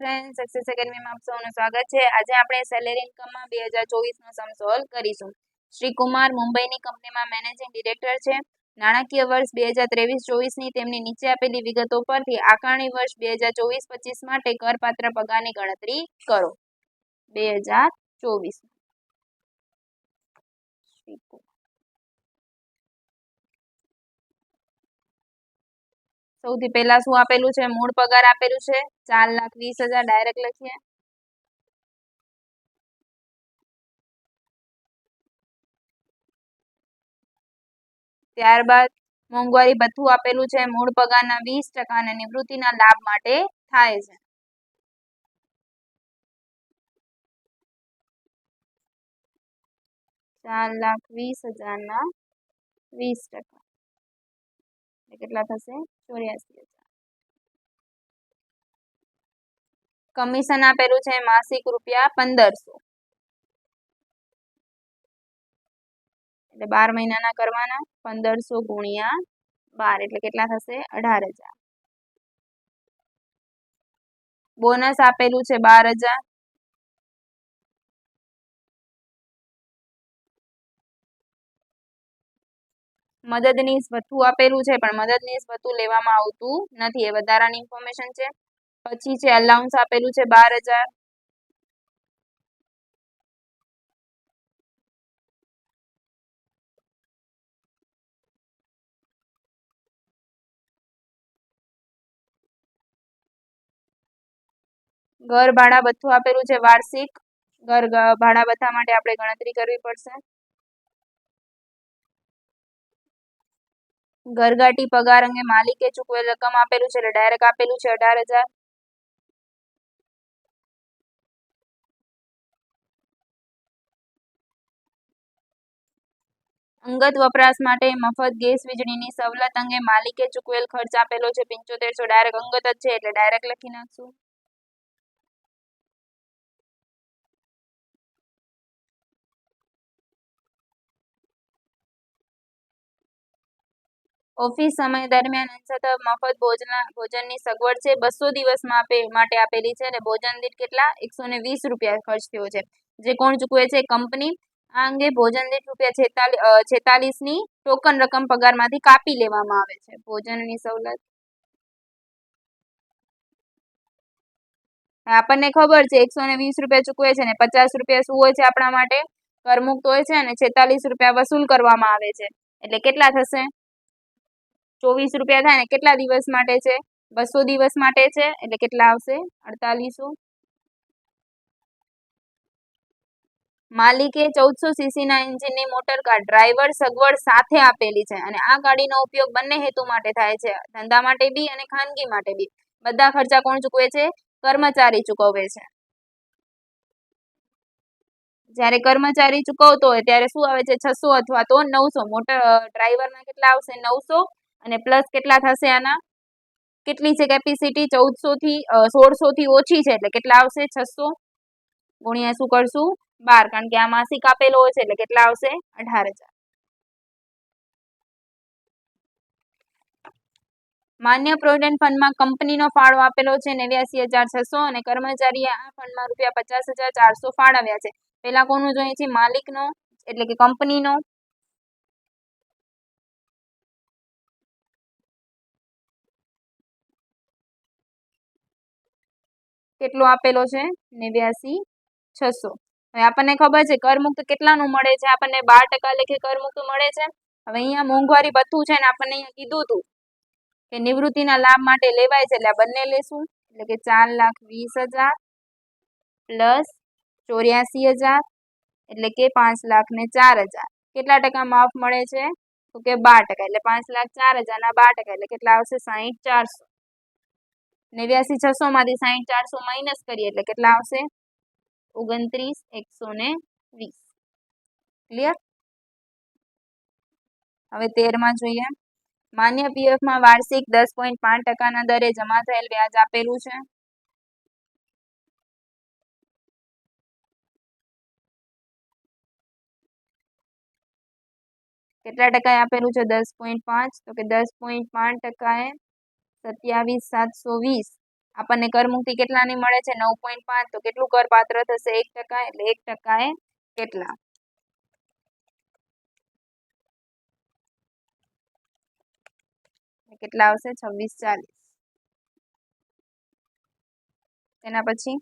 Friend success એકેડમીમાં આપ સૌનું સ્વાગત છે। આજે આપણે સેલેરી ઇન્કમમાં 2024નો સમ સોલ્વ કરીશું। શ્રી કુમાર મુંબઈની કંપનીમાં મેનેજિંગ ડિરેક્ટર છે। નાણાકીય વર્ષ 2023-24ની તેમની નીચે આપેલી વિગતો પરથી આકારણી વર્ષ 2024-25 માટે કરપાત્ર પગારની ગણતરી કરો। 2024 સૌથી પહેલા શું આપેલું છે? મૂળ પગાર આપેલું છે 4,20,000 ડાયરેક્ટ લખીએ। ત્યારબાદ મોંઘવારી ભથ્થું આપેલું છે મૂળ પગારના 20% અને નિવૃત્તિના લાભ માટે થાય છે। $4,20,000 20% કેટલા થશે? 84,000। કમિશન આપેલું છે માસિક ₹1,500 એટલે 12 મહિનાના કરવાના 1500 ગુણ્યા 12 એટલે કેટલા થશે? 18,000। બોનસ આપેલું છે 12,000। મદદનીશ ભથ્થું આપેલું છે પણ મદદનીશ ભથ્થું લેવામાં આવતું નથી, એ વધારાની ઇન્ફોર્મેશન છે। પછી છે અલાઉન્સ આપેલું છે 12,000। ઘર ભાડા ભથ્થું આપેલું છે વાર્ષિક। ઘર ભાડા ભથ્થા માટે આપણે ગણતરી કરવી પડશે। ઘરગાટી પગાર અંગે માલિકે ચૂકવેલ રકમ આપેલું છે એટલે ડાયરેક્ટ આપેલું છે 18,000। અંગત વપરાશ માટે મફત ગેસ વીજળીની સવલત અંગે માલિકે ચૂકવેલ ખર્ચ આપેલો છે 7500 ડાયરેક્ટ અંગત જ છે એટલે ડાયરેક્ટ લખી નાખશું। ઓફિસ સમય દરમિયાન અંશતઃ મફત ભોજનની સગવડ છે 200 દિવસ માટે આપેલી છે અને ભોજન દીઠ કેટલા? 120 રૂપિયા ખર્ચ થયો છે, જે કોણ ચૂકવે છે? કંપની। આ અંગે ભોજન દીઠ ₹46ની ટોકન રકમ પગારમાંથી કાપી લેવામાં આવે છે। ભોજનની સવલત આપણને ખબર છે 120 રૂપિયા ચૂકવે છે ને 50 રૂપિયા શું હોય છે? આપણા માટે કરમુક્ત હોય છે અને 46 રૂપિયા વસૂલ કરવામાં આવે છે એટલે કેટલા થશે? 24 રૂપિયા થાય ને કેટલા દિવસ માટે છે? 200 દિવસ માટે છે એટલે કેટલા આવશે? 4800। માલિકે 1400 સીસીના એન્જિનની મોટર કાર ડ્રાઈવર સગવડ સાથે આપેલી છે અને આ ગાડીનો ઉપયોગ બંને હેતુ માટે થાય છે, ધંધા માટે બી અને ખાનગી માટે બી। બધા ખર્ચા કોણ ચૂકવે છે? કર્મચારી ચૂકવે છે। જ્યારે કર્મચારી ચૂકવતો હોય ત્યારે શું આવે છે? 600 અથવા તો 900। મોટર ડ્રાઈવરના કેટલા આવશે? 900 અને પ્લસ કેટલા થશે આના? કેટલી છે કેપેસિટી? 1600 થી ઓછી છે એટલે કેટલા આવશે? 600 ગુણ્યા શું કરશું? 12, કારણ કે આ માસિક આપેલો હોય છે એટલે કેટલા આવશે? 18,000। માન્ય પ્રોવિડન્ટ ફંડમાં કંપનીનો ફાળો આપેલો છે 89,600 અને કર્મચારીએ આ ફંડમાં ₹50,400 ફાળવ્યા છે। પેલા કોનું જોઈએ છે? માલિકનો એટલે કે કંપનીનો। કેટલો આપેલો છે? 89,600। હવે આપણને ખબર છે કરમુક્ત કેટલાનું મળે છે? આપણને 12% લેખે કરમુક્ત મળે છે। હવે અહીંયા મોંઘવારી ભથ્થું છે ને આપણને અહીંયા કીધું હતું કે નિવૃત્તિના લાભ માટે લેવાય છે એટલે આ બંને લેશું એટલે કે 4,20,000 પ્લસ 84,000 એટલે કે 5,04,000। કેટલા ટકા માફ મળે છે? તો કે 12% એટલે 5,04,000 ના 12% એટલે કેટલા આવશે? 60,400। 89,600 માંથી 60,400 માઇનસ કરીએ એટલે કેટલા આવશે? 29,120। ક્લિયર? હવે 13માં જોઈએ। માન્ય પીએફમાં વાર્ષિક 10.5% દરે જમા થયેલ વ્યાજ આપેલું છે। કેટલા ટકા આપેલું છે? 10.5, તો કે 10.5% 27,720 આપણને કરમુક્તિ કેટલાની મળે છે 9.5 તો કેટલું કરપાત્ર થશે 1% એટલે 1% એ કેટલા કેટલા આવશે 2640 તેના પછી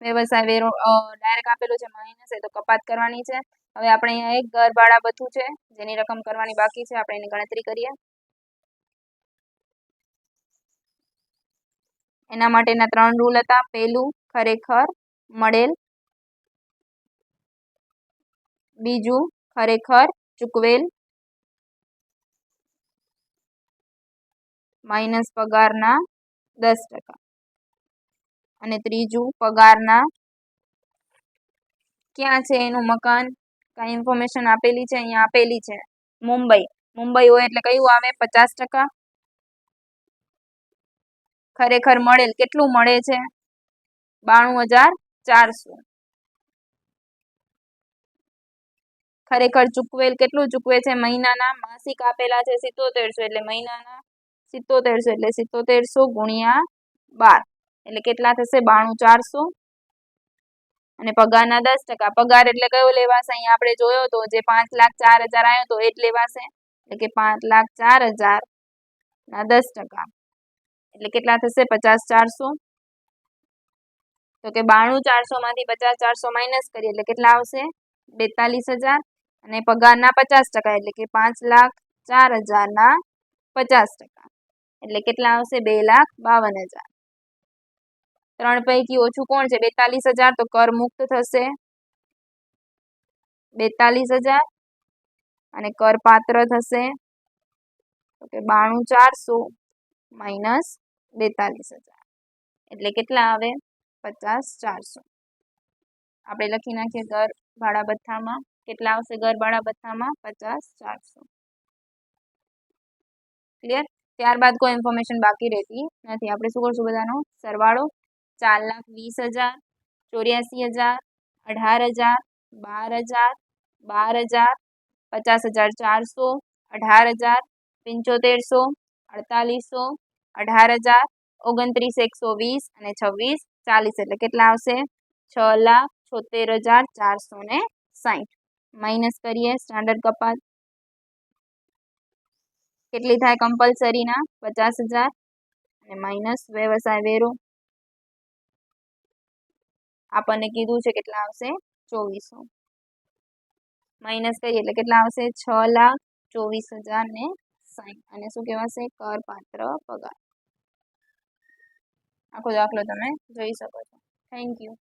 વ્યવસાય વેરો ડાયરેક્ટ આપેલું છે માઇનસ એ તો કપાત કરવાની છે હવે આપણે અહીંયા એક ઘર ભાડા બધું છે જેની રકમ કરવાની બાકી છે આપણે એની ગણતરી કરીએ એના માટેના 3 રૂલ હતા પહેલું ખરેખર મળેલ બીજું ખરેખર ચૂકવેલ માઇનસ પગારના 10% અને ત્રીજું પગારના ક્યાં છે એનું મકાન કઈ ઇન્ફોર્મેશન આપેલી છે અહીંયા આપેલી છે મુંબઈ હોય એટલે કયું આવે 50% ખરેખર મળેલ કેટલું મળે છે 92,400 ખરેખર ચૂકવેલ કેટલું ચૂકવે છે મહિનાના માસિક આપેલા છે 7700 એટલે મહિનાના 7700 એટલે 7700 ગુણ્યા 12 એટલે કેટલા થશે 92,400 અને પગારના 10% પગાર એટલે કયો લેવાશે અહીંયા આપણે જોયો તો જે 5,04,000 આવ્યો તો એ જ લેવાશે એટલે કે 5,04,000 ના 10% એટલે કેટલા થશે 50,400 તો કે 92,400 માંથી 50,400 માઇનસ કરીએ એટલે કેટલા આવશે 42,000 અને પગારના 50% એટલે કે 5,04,000 ના 50% એટલે કેટલા આવશે 2,52,000 ત્રણ પૈકી ઓછું કોણ છે 42,000 તો કર મુક્ત થશે 42,000 અને કરપાત્ર થશે તો કે 92,400 માઇનસ 42,000 એટલે કેટલા આવે 50,400 આપણે લખી નાખીએ ઘર ભાડા ભથ્થામાં કેટલા આવશે ઘર ભાડા ભથ્થામાં 50,400 ક્લિયર ત્યારબાદ કોઈ ઇન્ફોર્મેશન બાકી રહેતી નથી આપણે શું કરશું બધાનો સરવાળો 4,20,000 84,000 18,000 12,000 12,000 50,400 18,000 75,00 4800 18,000 29,120 અને 26,40 એટલે કેટલા આવશે 6,76,460 માઇનસ કરીએ સ્ટાન્ડર્ડ કપાત કેટલી થાય કમ્પલસરીના 50,000 અને માઇનસ વ્યવસાય વેરો આપણને કીધું છે કેટલા આવશે 2400 માઇનસ કરીએ એટલે કેટલા આવશે 6,24,060 અને શું કહેવાશે કરપાત્ર પગાર આખો દાખલો તમે જોઈ શકો છો થેન્ક યુ